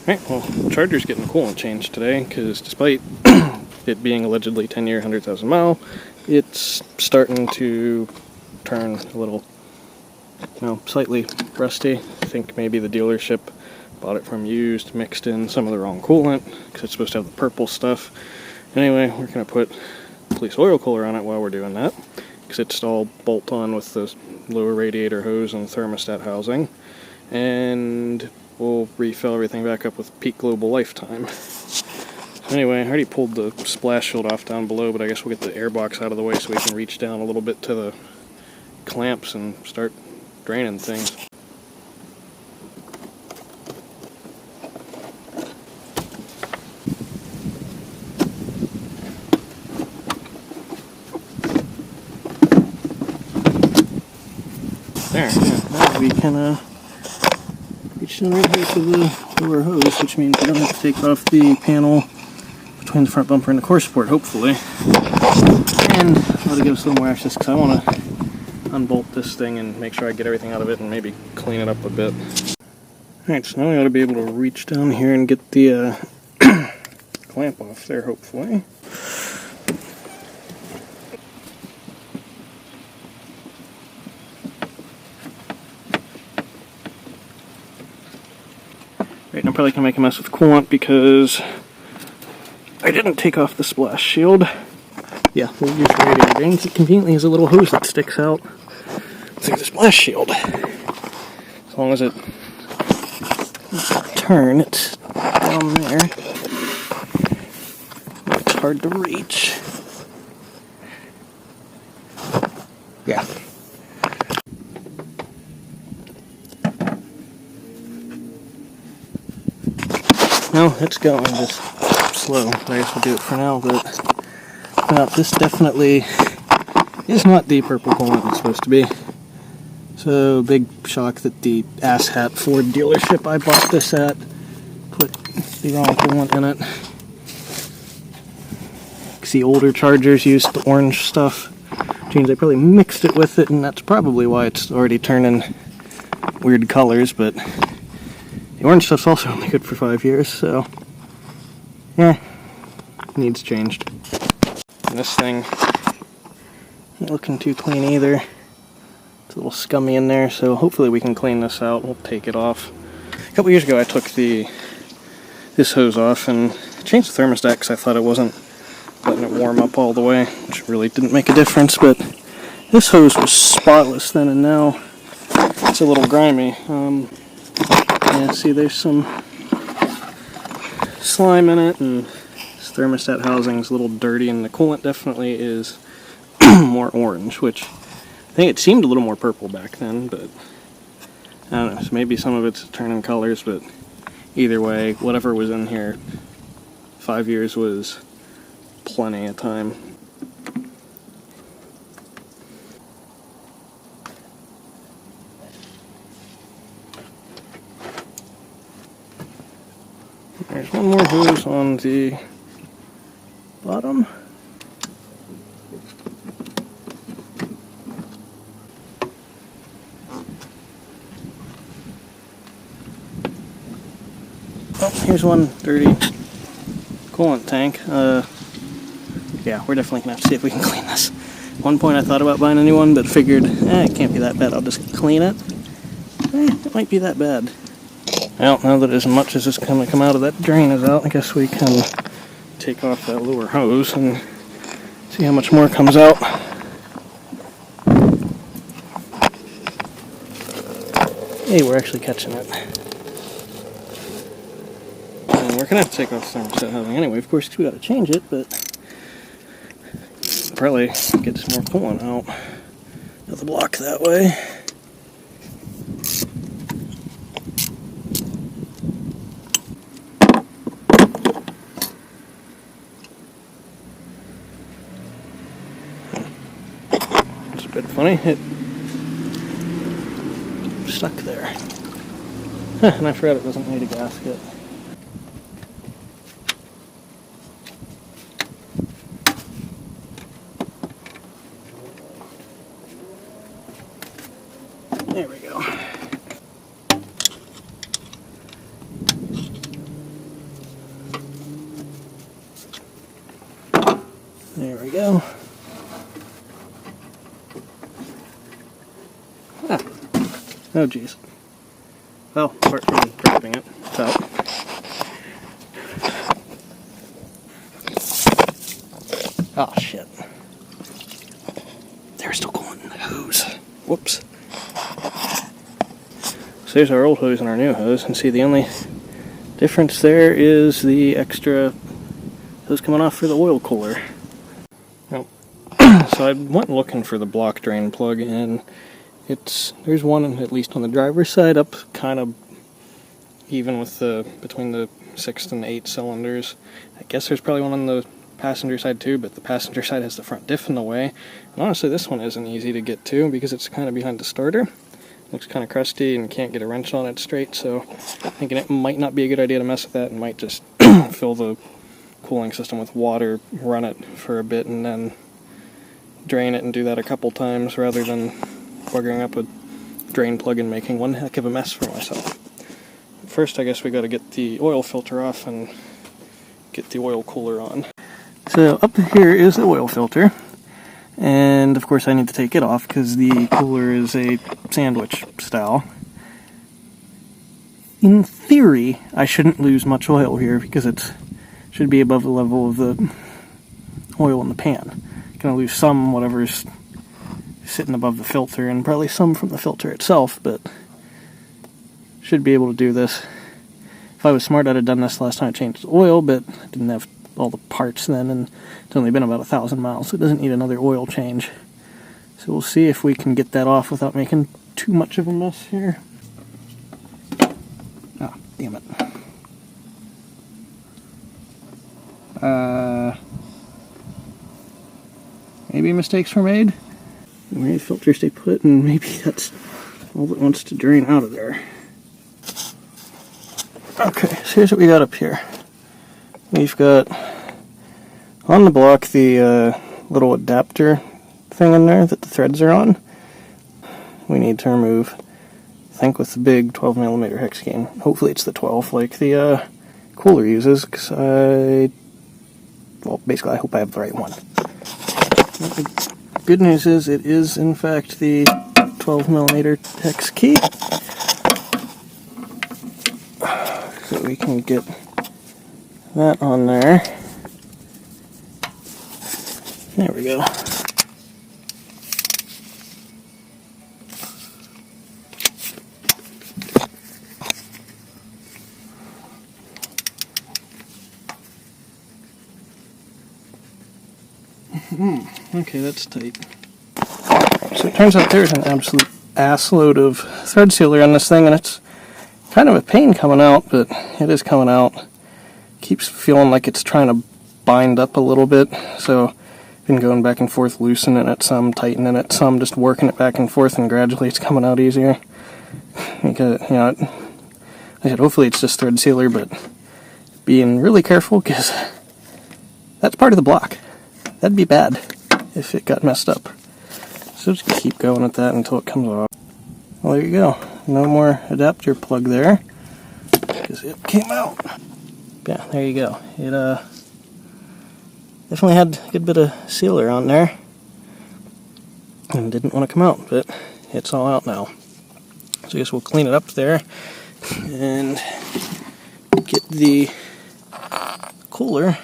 Alright, well, the charger's getting the coolant changed today, because despite it being allegedly 10-year, 100,000 mile, it's starting to turn a little, slightly rusty. I think maybe the dealership bought it from used, mixed in some of the wrong coolant, because it's supposed to have the purple stuff. Anyway, we're going to put police oil cooler on it while we're doing that, because it's all bolt-on with the lower radiator hose and thermostat housing. And we'll refill everything back up with Peak Global Lifetime. Anyway, I already pulled the splash shield off down below, but I guess we'll get the air box out of the way so we can reach down a little bit to the clamps and start draining things. There, yeah, now we can reach down right here to the lower hose, which means we don't have to take off the panel between the front bumper and the core support, hopefully. And that'll give us a little more access, because I want to unbolt this thing and make sure I get everything out of it and maybe clean it up a bit. Alright, so now we ought to be able to reach down here and get the clamp off there, hopefully. Right, I'm probably going to make a mess with coolant because I didn't take off the splash shield. Yeah, we'll use the radiator drains. It conveniently has a little hose that sticks out through the splash shield. As long as it turn, it's down there. It's hard to reach. Yeah. No, it's going just slow. I guess we'll do it for now, but this definitely is not the purple coolant it's supposed to be. So, big shock that the asshat Ford dealership I bought this at put the wrong coolant in it. See, older Chargers used the orange stuff, which means they probably mixed it with it, and that's probably why it's already turning weird colors, but the orange stuff's also only good for 5 years, so yeah, needs changed. And this thing ain't looking too clean either. It's a little scummy in there, so hopefully we can clean this out. We'll take it off. A couple years ago I took this hose off and changed the thermostat because I thought it wasn't letting it warm up all the way, which really didn't make a difference, but this hose was spotless then, and now it's a little grimy. Yeah, see, there's some slime in it, and this thermostat housing is a little dirty, and the coolant definitely is more orange, which I think it seemed a little more purple back then, but I don't know, so maybe some of it's turning colors, but either way, whatever was in here, 5 years was plenty of time. There's one more hose on the bottom. Oh, here's one dirty coolant tank. Yeah, we're definitely gonna have to see if we can clean this. At one point I thought about buying a new one, but figured, it can't be that bad, I'll just clean it. It might be that bad. Well, now that as much as is going to come out of that drain is out, I guess we can take off that lower hose and see how much more comes out. Hey, we're actually catching it. And we're going to have to take off the thermostat housing anyway, of course, because we got to change it, but probably get some more coolant out of the block that way. Bit funny, it stuck there. And I forgot it doesn't need a gasket. There we go. There we go. Ah. Oh geez. Well, apart from dropping it, it's out. Oh shit. There's still coolant in the hose. Whoops. So there's our old hose and our new hose, and see the only difference there is the extra hose coming off for the oil cooler. Well, so I went looking for the block drain plug, and there's one at least on the driver's side up kind of even with between the 6th and 8th cylinders. I guess there's probably one on the passenger side too, but the passenger side has the front diff in the way. And honestly, this one isn't easy to get to because it's kind of behind the starter. Looks kind of crusty and can't get a wrench on it straight, so I'm thinking it might not be a good idea to mess with that and might just fill the cooling system with water, run it for a bit, and then drain it and do that a couple times rather than buggering up a drain plug and making one heck of a mess for myself. First, I guess we got to get the oil filter off and get the oil cooler on. So up here is the oil filter, and of course I need to take it off because the cooler is a sandwich style. In theory, I shouldn't lose much oil here because it should be above the level of the oil in the pan. I'm going to lose some, whatever's sitting above the filter, and probably some from the filter itself, but should be able to do this. If I was smart, I'd have done this last time I changed the oil, but I didn't have all the parts then, and it's only been about 1,000 miles, so it doesn't need another oil change. So we'll see if we can get that off without making too much of a mess here. Ah, damn it. Maybe mistakes were made. Maybe the filter stay put, and maybe that's all that wants to drain out of there. Okay, so here's what we got up here. We've got on the block the little adapter thing in there that the threads are on. We need to remove, I think with the big 12mm hex gain. Hopefully it's the 12 like the cooler uses, because well, basically I hope I have the right one. The good news is it is in fact the 12mm hex key. So we can get that on there. There we go. Okay, that's tight. So it turns out there's an absolute assload of thread sealer on this thing, and it's kind of a pain coming out, but it is coming out. Keeps feeling like it's trying to bind up a little bit, so been going back and forth, loosening it some, tightening it some, just working it back and forth, and gradually it's coming out easier. Because, you know, I said hopefully it's just thread sealer, but being really careful because that's part of the block. That'd be bad if it got messed up. So just keep going at that until it comes off. Well, there you go. No more adapter plug there because it came out. Yeah, there you go. It definitely had a good bit of sealer on there and didn't want to come out, but it's all out now. So I guess we'll clean it up there and get the cooler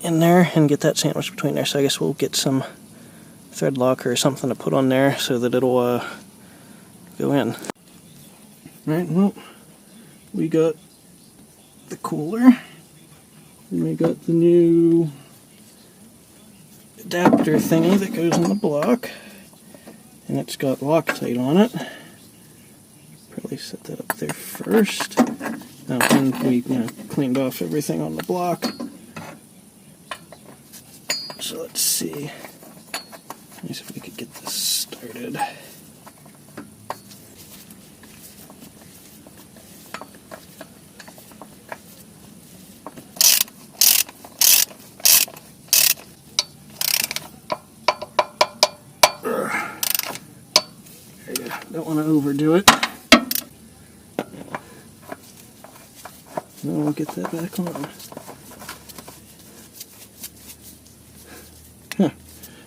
in there and get that sandwiched between there. So I guess we'll get some thread locker or something to put on there so that it'll go in. Alright, well, we got the cooler, and we got the new adapter thingy that goes in the block, and it's got Loctite on it. Probably set that up there first. And we cleaned off everything on the block. So let's see. Let me see if we could get this started. Don't want to overdo it. Now we'll get that back on.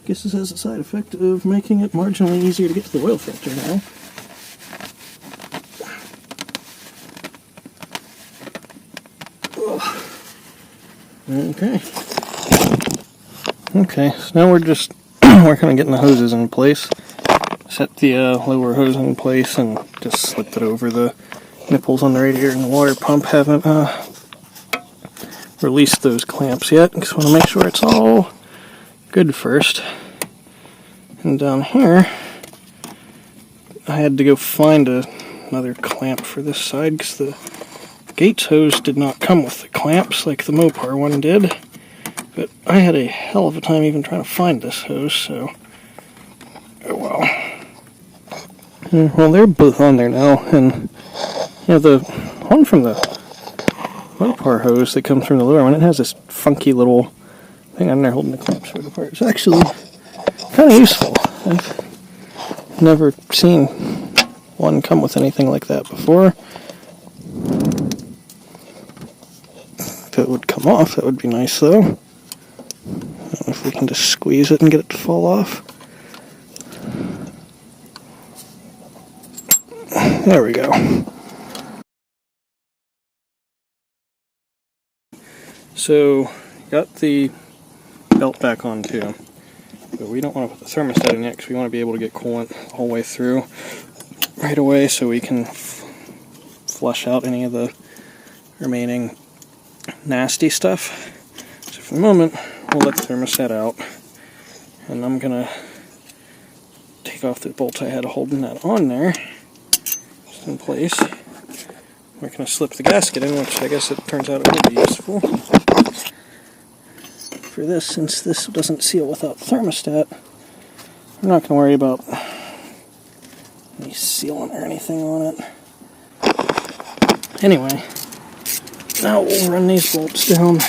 guess this has the side effect of making it marginally easier to get to the oil filter now. Okay. Okay, so now we're just working on getting the hoses in place. Set the lower hose in place and just slipped it over the nipples on the radiator, and the water pump haven't released those clamps yet. Just want to make sure it's all good first. And down here, I had to go find another clamp for this side because the Gates hose did not come with the clamps like the Mopar one did. But I had a hell of a time even trying to find this hose, so oh well. Well, they're both on there now, and the one from the Mopar hose that comes from the lower one, it has this funky little thing on there holding the clamps right apart. It's actually kind of useful. I've never seen one come with anything like that before. If it would come off, that would be nice though. I don't know if we can just squeeze it and get it to fall off. There we go. So, got the belt back on too. But we don't want to put the thermostat in yet because we want to be able to get coolant the whole way through right away so we can flush out any of the remaining nasty stuff. So for the moment, we'll let the thermostat out. And I'm going to take off the bolt I had holding that on there. Just in place. We're going to slip the gasket in, which I guess it turns out it will be useful. For this, since this doesn't seal without thermostat, I'm not going to worry about any sealant or anything on it. Anyway, now we'll run these bolts down,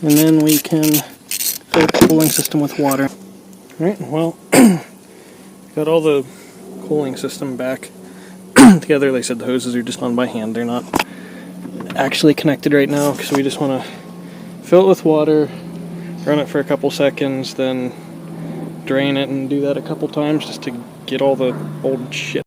and then we can fill the cooling system with water. Alright, well, got all the cooling system back together. Like I said, the hoses are just on by hand. They're not actually connected right now because we just want to fill it with water, run it for a couple seconds, then drain it and do that a couple times just to get all the old shit.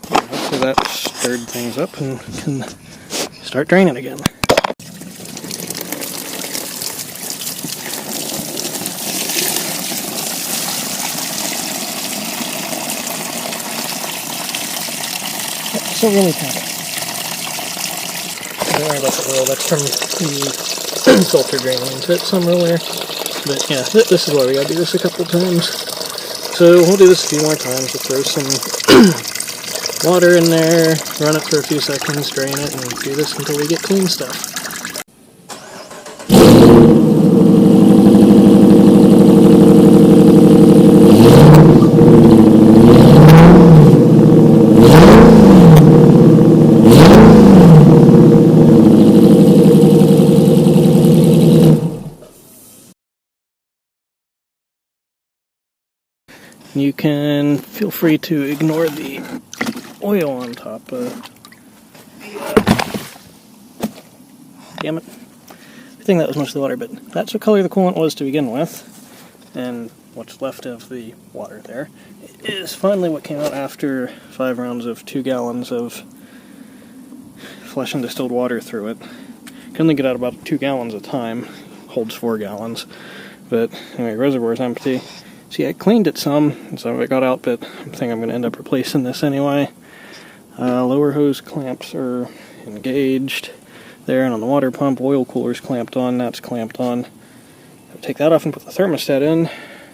Hopefully that stirred things up and we can start draining again. So really kind of. Don't worry about the oil, that's from the filter draining into it somewhere. But yeah, this is why we gotta do this a couple times. So we'll do this a few more times. We'll throw some water in there, run it for a few seconds, drain it, and do this until we get clean stuff. You can feel free to ignore the oil on top. Damn it. I think that was most of the water, but that's what color the coolant was to begin with. And what's left of the water there is finally what came out after 5 rounds of 2 gallons of flush and distilled water through it. Can only get out about 2 gallons a time. Holds 4 gallons. But anyway, reservoir's empty. See, I cleaned it some, and some of it got out, but I think I'm going to end up replacing this anyway. Lower hose clamps are engaged there, and on the water pump, oil cooler's clamped on, that's clamped on. I'll take that off and put the thermostat in,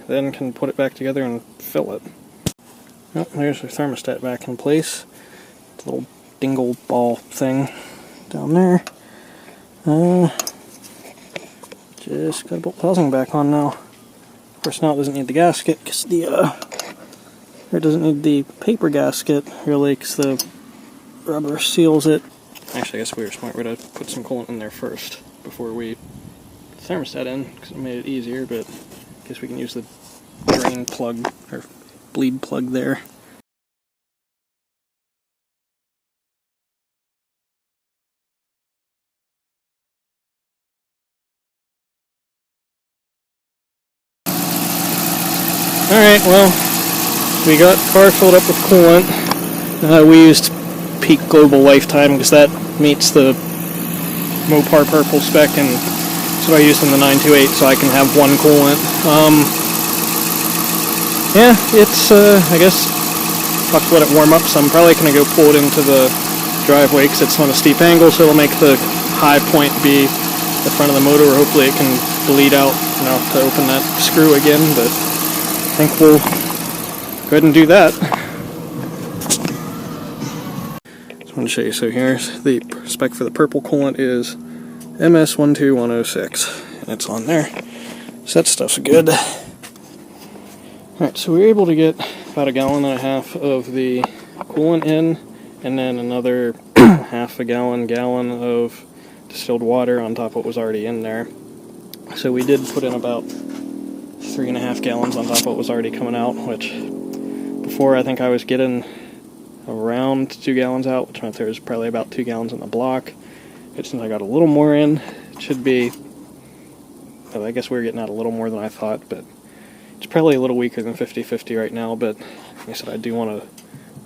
then can put it back together and fill it. Oh, there's the thermostat back in place. It's a little dingle ball thing down there. Just got to put the housing back on now. Of course, now it doesn't need the gasket because it doesn't need the paper gasket really because the rubber seals it Actually, I guess we were smart. We're going to put some coolant in there first before we put the thermostat in, because it made it easier, but I guess we can use the drain plug, or bleed plug there. Alright, well, we got the car filled up with coolant. We used Peak Global Lifetime because that meets the Mopar purple spec, and that's what I used in the 928, so I can have one coolant. Yeah, it's, I guess, I'll have to let it warm up, so I'm probably going to go pull it into the driveway because it's on a steep angle, so it'll make the high point be the front of the motor, or hopefully it can bleed out enough to open that screw again, but I think we'll go ahead and do that. Just want to show you, so here's the spec for the purple coolant is MS12106, and it's on there, so that stuff's good. Alright, so we were able to get about 1.5 gallons of the coolant in, and then another half a gallon of distilled water on top of what was already in there. So we did put in about 3.5 gallons on top of what was already coming out, which before I think I was getting around 2 gallons out, which meant there was probably about 2 gallons in the block. But since I got a little more in, it should be, well, I guess we were getting out a little more than I thought, but it's probably a little weaker than 50-50 right now. But like I said, I do want to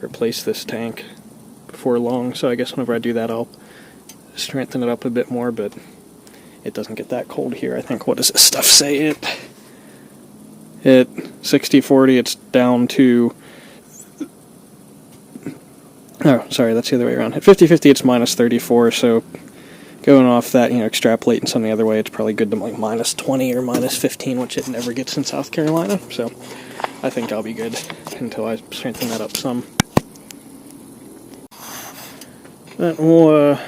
replace this tank before long, so I guess whenever I do that I'll strengthen it up a bit more, but it doesn't get that cold here. I think, what does this stuff say? At 60-40 it's down to, oh sorry, that's the other way around. At 50-50 it's minus 34, so going off that, you know, extrapolating some the other way, it's probably good to like minus 20 or minus 15, which it never gets in South Carolina, so I think I'll be good until I strengthen that up some. Then we'll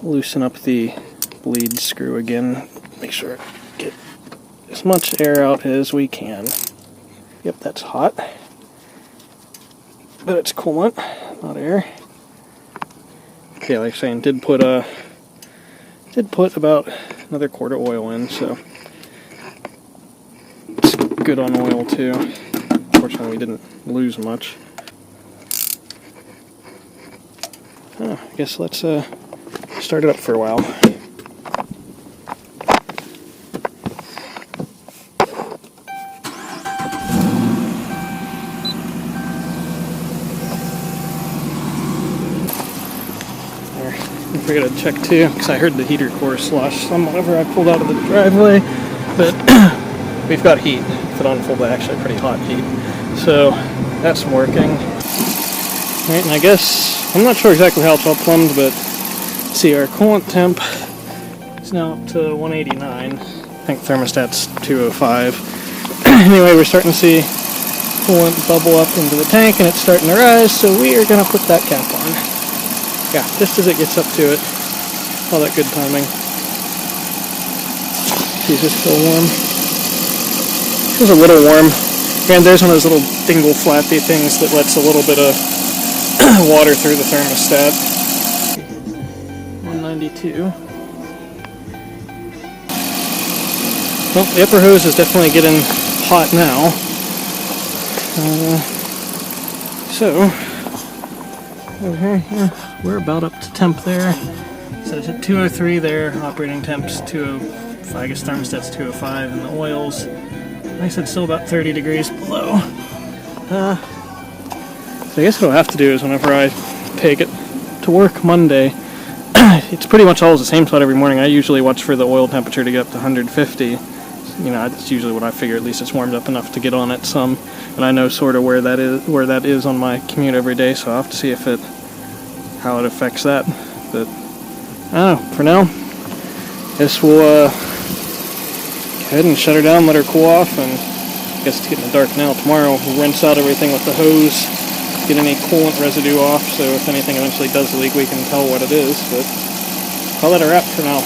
loosen up the bleed screw again, make sure I get as much air out as we can. Yep, that's hot, but it's coolant, not air. Yeah, like I was saying, did put about another quart of oil in, so it's good on oil too. Unfortunately, we didn't lose much. I guess let's start it up for a while. I forgot to check too, because I heard the heater core slosh some whenever I pulled out of the driveway, but we've got heat. If it unfolded, actually pretty hot heat, so that's working. Alright, and I guess, I'm not sure exactly how it's all plumbed, but see, our coolant temp is now up to 189. I think thermostat's 205. Anyway, we're starting to see coolant bubble up into the tank, and it's starting to rise, so we are going to put that cap on. Yeah, just as it gets up to it. All that good timing. Is this still warm? Feels a little warm. And there's one of those little dingle flappy things that lets a little bit of water through the thermostat. 192. Well, the upper hose is definitely getting hot now. Over here, yeah, we're about up to temp there. So it's at 203 there, operating temp's 205, I guess thermostat's 205, and the oil's, like I said, still about 30 degrees below. So I guess what I'll have to do is whenever I take it to work Monday, it's pretty much always the same spot every morning. I usually watch for the oil temperature to get up to 150. You know, that's usually what I figure, at least it's warmed up enough to get on it some. And I know sort of where that is on my commute every day, so I'll have to see if how it affects that. But I don't know, for now, I guess we'll go ahead and shut her down, let her cool off, and I guess it's getting dark now. Tomorrow we'll rinse out everything with the hose, get any coolant residue off, so if anything eventually does leak we can tell what it is, but I'll let her wrap for now.